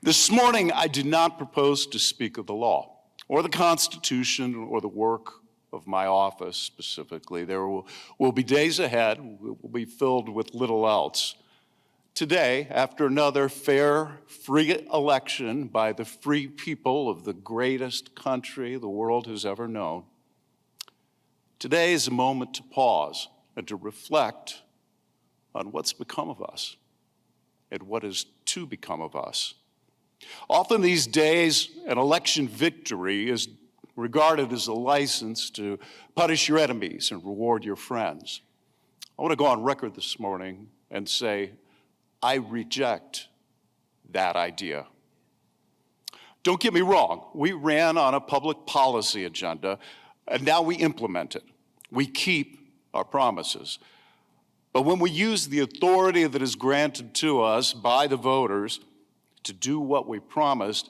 This morning, I did not propose to speak of the law or the Constitution or the work of my office specifically. There will be days ahead will be filled with little else. Today, after another fair, free election by the free people of the greatest country the world has ever known, today is a moment to pause and to reflect on what's become of us and what is to become of us. Often these days, an election victory is regarded as a license to punish your enemies and reward your friends. I want to go on record this morning and say, I reject that idea. Don't get me wrong, we ran on a public policy agenda, and now we implement it. We keep our promises. But when we use the authority that is granted to us by the voters to do what we promised,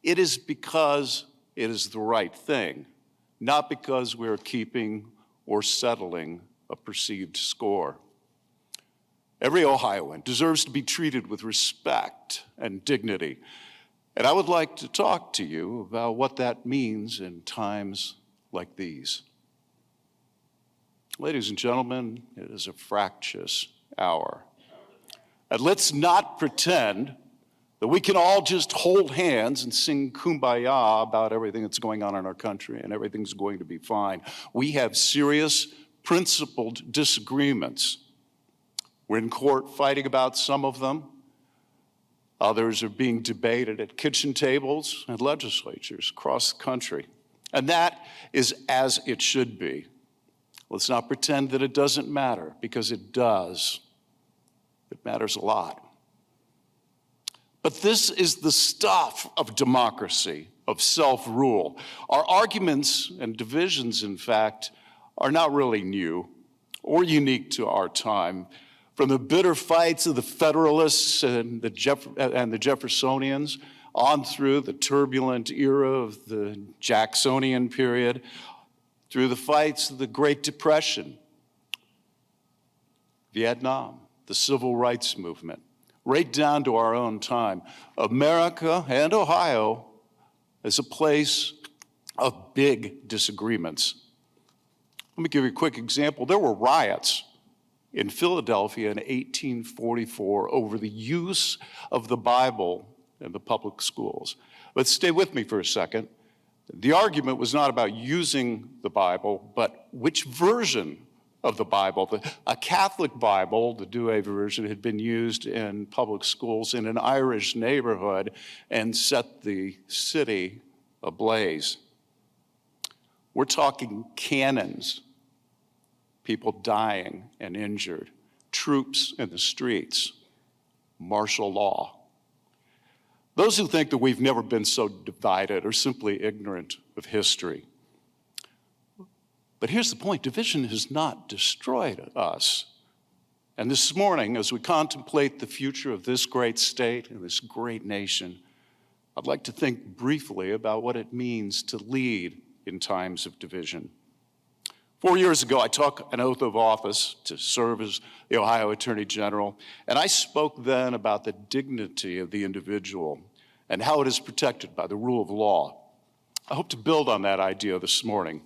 it is because it is the right thing, not because we're keeping or settling a perceived score. Every Ohioan deserves to be treated with respect and dignity. And I would like to talk to you about what that means in times like these. Ladies and gentlemen, it is a fractious hour. And let's not pretend that we can all just hold hands and sing kumbaya about everything that's going on in our country and everything's going to be fine. We have serious, principled disagreements. We're in court fighting about some of them. Others are being debated at kitchen tables and legislatures across the country. And that is as it should be. Let's not pretend that it doesn't matter, because it does. It matters a lot. But this is the stuff of democracy, of self-rule. Our arguments and divisions, in fact, are not really new or unique to our time. From the bitter fights of the Federalists and the Jeffersonians on through the turbulent era of the Jacksonian period, through the fights of the Great Depression, Vietnam, the Civil Rights Movement, right down to our own time. America and Ohio is a place of big disagreements. Let me give you a quick example. There were riots in Philadelphia in 1844 over the use of the Bible in the public schools. But stay with me for a second. The argument was not about using the Bible, but which version of the Bible. A Catholic Bible, the Douay version, had been used in public schools in an Irish neighborhood and set the city ablaze. We're talking cannons, people dying and injured, troops in the streets, martial law. Those who think that we've never been so divided are simply ignorant of history. But here's the point, division has not destroyed us. And this morning, as we contemplate the future of this great state and this great nation, I'd like to think briefly about what it means to lead in times of division. 4 years ago, I took an oath of office to serve as the Ohio Attorney General, and I spoke then about the dignity of the individual and how it is protected by the rule of law. I hope to build on that idea this morning.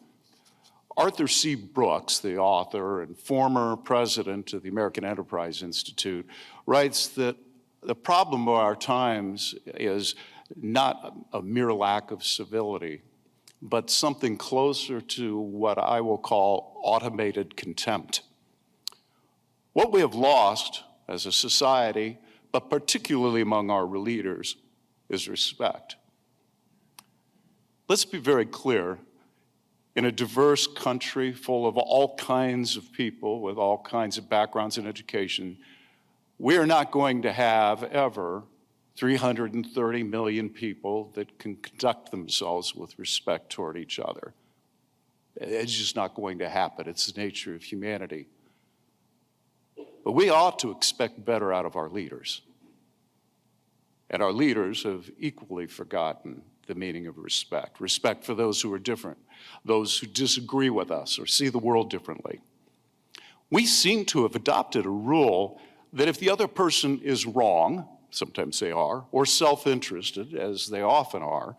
Arthur C. Brooks, the author and former president of the American Enterprise Institute, writes that the problem of our times is not a mere lack of civility, but something closer to what I will call automated contempt. What we have lost as a society, but particularly among our leaders, is respect. Let's be very clear. In a diverse country full of all kinds of people with all kinds of backgrounds and education, we are not going to have ever 330 million people that can conduct themselves with respect toward each other. It's just not going to happen. It's the nature of humanity. But we ought to expect better out of our leaders. And our leaders have equally forgotten the meaning of respect. Respect for those who are different, those who disagree with us or see the world differently. We seem to have adopted a rule that if the other person is wrong, sometimes they are, or self-interested, as they often are,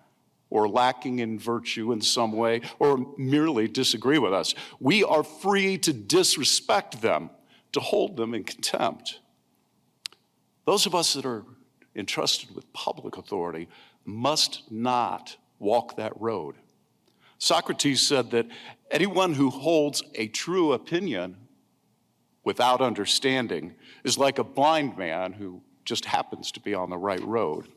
or lacking in virtue in some way, or merely disagree with us, we are free to disrespect them, to hold them in contempt. Those of us that are entrusted with public authority must not walk that road. Socrates said that anyone who holds a true opinion without understanding is like a blind man who just happens to be on the right road.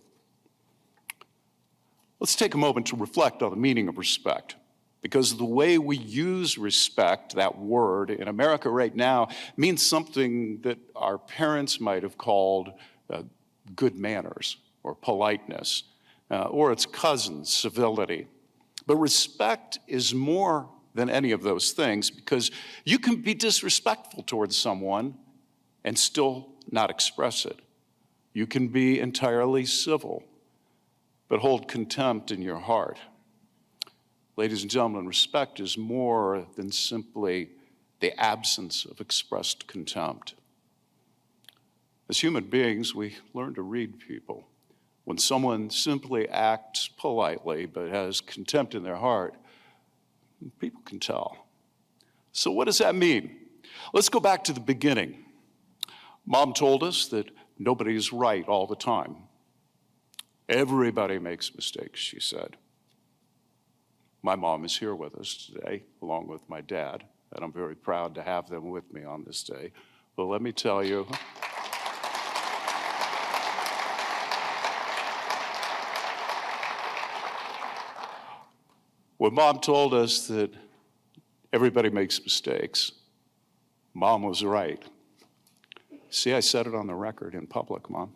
Let's take a moment to reflect on the meaning of respect, because the way we use respect, that word, in America right now means something that our parents might have called good manners or politeness, or its cousin, civility. But respect is more than any of those things, because you can be disrespectful towards someone and still not express it. You can be entirely civil, but hold contempt in your heart. Ladies and gentlemen, respect is more than simply the absence of expressed contempt. As human beings, we learn to read people. When someone simply acts politely but has contempt in their heart, people can tell. So what does that mean? Let's go back to the beginning. Mom told us that nobody is right all the time. Everybody makes mistakes, she said. My mom is here with us today, along with my dad, and I'm very proud to have them with me on this day. But let me tell you, when Mom told us that everybody makes mistakes, Mom was right. See, I said it on the record in public, Mom.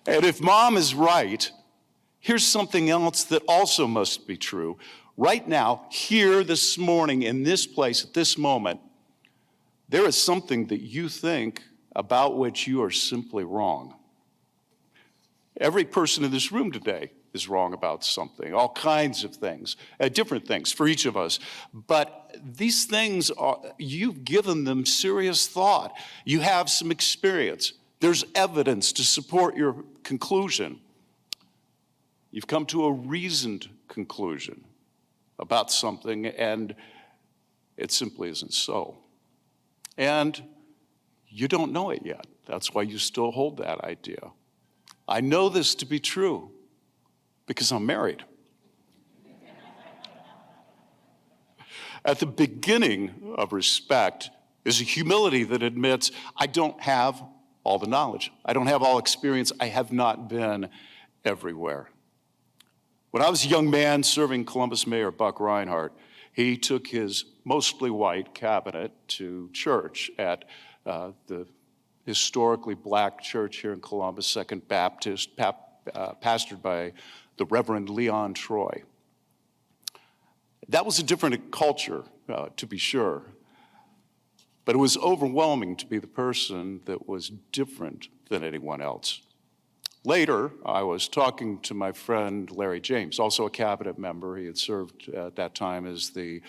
And if Mom is right, here's something else that also must be true. Right now, here this morning, in this place, at this moment, there is something that you think about which you are simply wrong. Every person in this room today is wrong about something, all kinds of things, different things for each of us. But these things, you've given them serious thought. You have some experience. There's evidence to support your conclusion. You've come to a reasoned conclusion about something, and it simply isn't so. And you don't know it yet. That's why you still hold that idea. I know this to be true because I'm married. At the beginning of respect is a humility that admits I don't have all the knowledge. I don't have all experience. I have not been everywhere. When I was a young man serving Columbus Mayor Buck Reinhardt, he took his mostly white cabinet to church at the historically black church here in Columbus, Second Baptist, pastored by the Reverend Leon Troy. That was a different culture, to be sure, but it was overwhelming to be the person that was different than anyone else. Later, I was talking to my friend Larry James, also a cabinet member. He had served at that time as the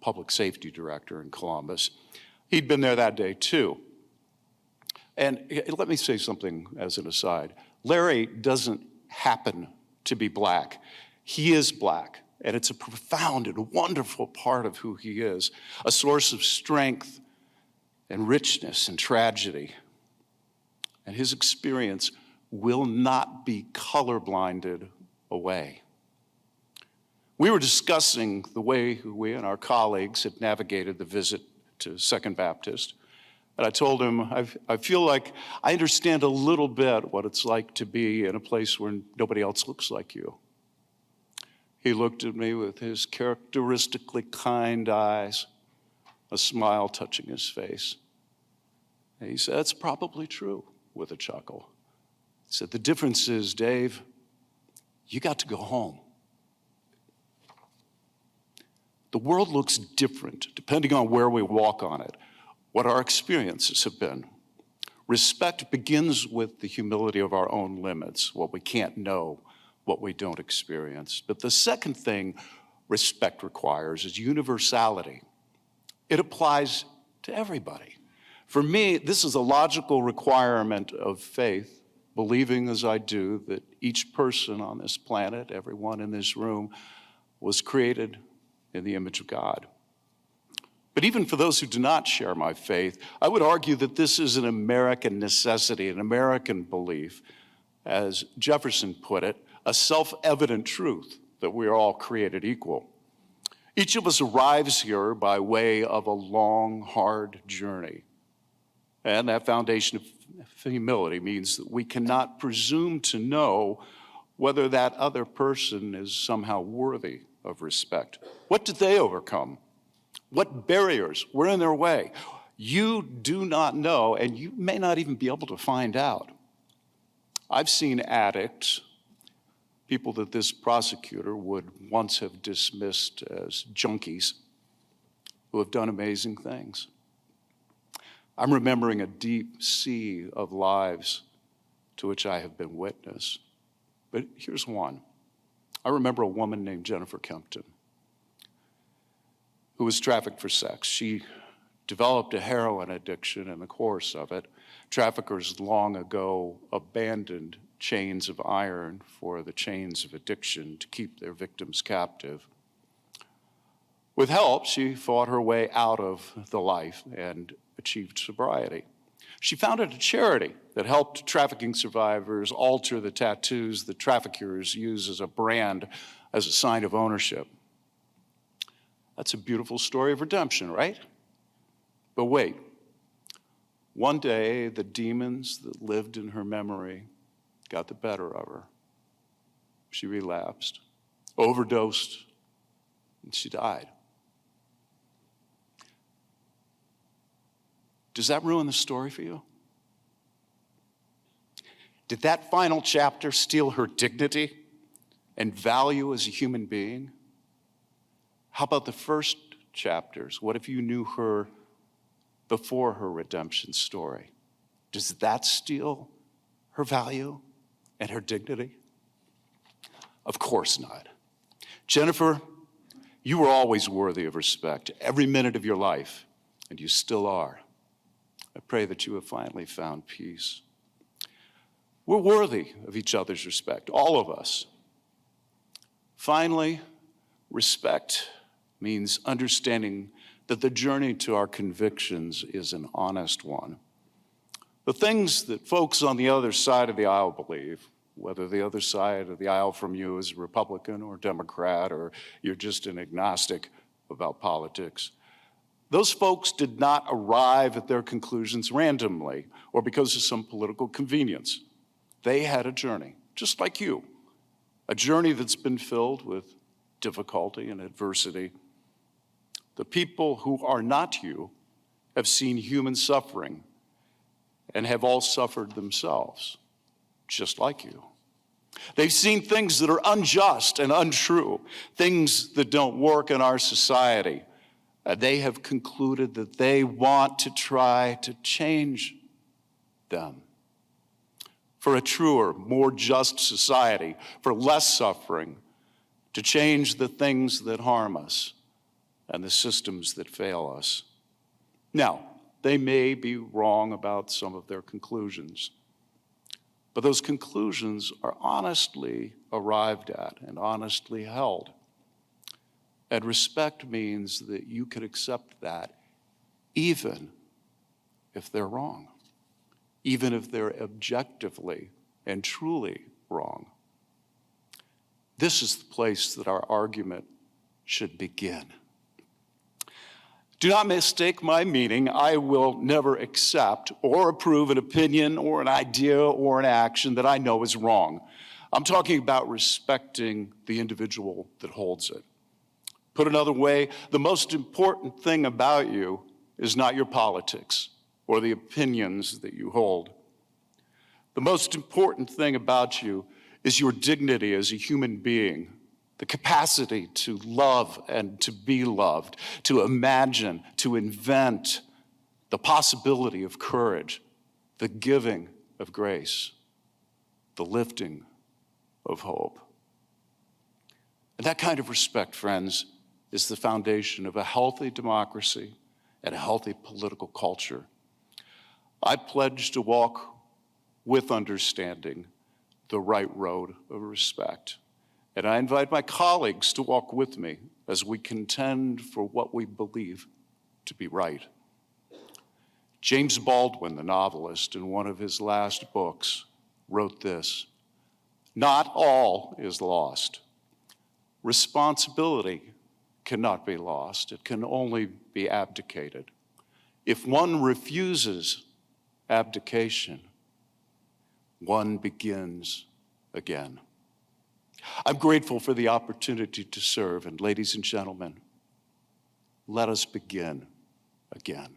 public safety director in Columbus. He'd been there that day too. And let me say something as an aside. Larry doesn't happen to be black. He is black, and it's a profound and wonderful part of who he is, a source of strength and richness and tragedy. And his experience will not be colorblinded away. We were discussing the way we and our colleagues had navigated the visit to Second Baptist. And I told him, I feel like I understand a little bit what it's like to be in a place where nobody else looks like you. He looked at me with his characteristically kind eyes, a smile touching his face. And he said, "That's probably true," with a chuckle. He said, "The difference is, Dave, you got to go home." The world looks different depending on where we walk on it, what our experiences have been. Respect begins with the humility of our own limits, what we can't know, what we don't experience. But the second thing respect requires is universality. It applies to everybody. For me, this is a logical requirement of faith, believing as I do that each person on this planet, everyone in this room, was created in the image of God. But even for those who do not share my faith, I would argue that this is an American necessity, an American belief, as Jefferson put it, a self-evident truth that we are all created equal. Each of us arrives here by way of a long, hard journey. And that foundation of humility means that we cannot presume to know whether that other person is somehow worthy of respect. What did they overcome? What barriers were in their way? You do not know, and you may not even be able to find out. I've seen addicts, people that this prosecutor would once have dismissed as junkies, who have done amazing things. I'm remembering a deep sea of lives to which I have been witness. But here's one. I remember a woman named Jennifer Kempton who was trafficked for sex. She developed a heroin addiction in the course of it. Traffickers long ago abandoned chains of iron for the chains of addiction to keep their victims captive. With help, she fought her way out of the life and achieved sobriety. She founded a charity that helped trafficking survivors alter the tattoos that traffickers use as a brand, as a sign of ownership. That's a beautiful story of redemption, right? But wait, one day the demons that lived in her memory got the better of her. She relapsed, overdosed, and she died. Does that ruin the story for you? Did that final chapter steal her dignity and value as a human being? How about the first chapters? What if you knew her before her redemption story? Does that steal her value and her dignity? Of course not. Jennifer, you were always worthy of respect, every minute of your life, and you still are. I pray that you have finally found peace. We're worthy of each other's respect, all of us. Finally, respect means understanding that the journey to our convictions is an honest one. The things that folks on the other side of the aisle believe, whether the other side of the aisle from you is a Republican or Democrat, or you're just an agnostic about politics, those folks did not arrive at their conclusions randomly or because of some political convenience. They had a journey, just like you, a journey that's been filled with difficulty and adversity. The people who are not you have seen human suffering and have all suffered themselves, just like you. They've seen things that are unjust and untrue, things that don't work in our society. They have concluded that they want to try to change them for a truer, more just society, for less suffering, to change the things that harm us and the systems that fail us. Now, they may be wrong about some of their conclusions, but those conclusions are honestly arrived at and honestly held. And respect means that you can accept that even if they're wrong, even if they're objectively and truly wrong. This is the place that our argument should begin. Do not mistake my meaning. I will never accept or approve an opinion or an idea or an action that I know is wrong. I'm talking about respecting the individual that holds it. Put another way, the most important thing about you is not your politics or the opinions that you hold. The most important thing about you is your dignity as a human being, the capacity to love and to be loved, to imagine, to invent, the possibility of courage, the giving of grace, the lifting of hope. And that kind of respect, friends, is the foundation of a healthy democracy and a healthy political culture. I pledge to walk with understanding the right road of respect. And I invite my colleagues to walk with me as we contend for what we believe to be right. James Baldwin, the novelist, in one of his last books, wrote this: "Not all is lost. Responsibility cannot be lost. It can only be abdicated. If one refuses abdication, one begins again." I'm grateful for the opportunity to serve, and ladies and gentlemen, let us begin again.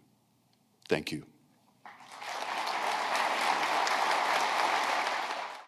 Thank you.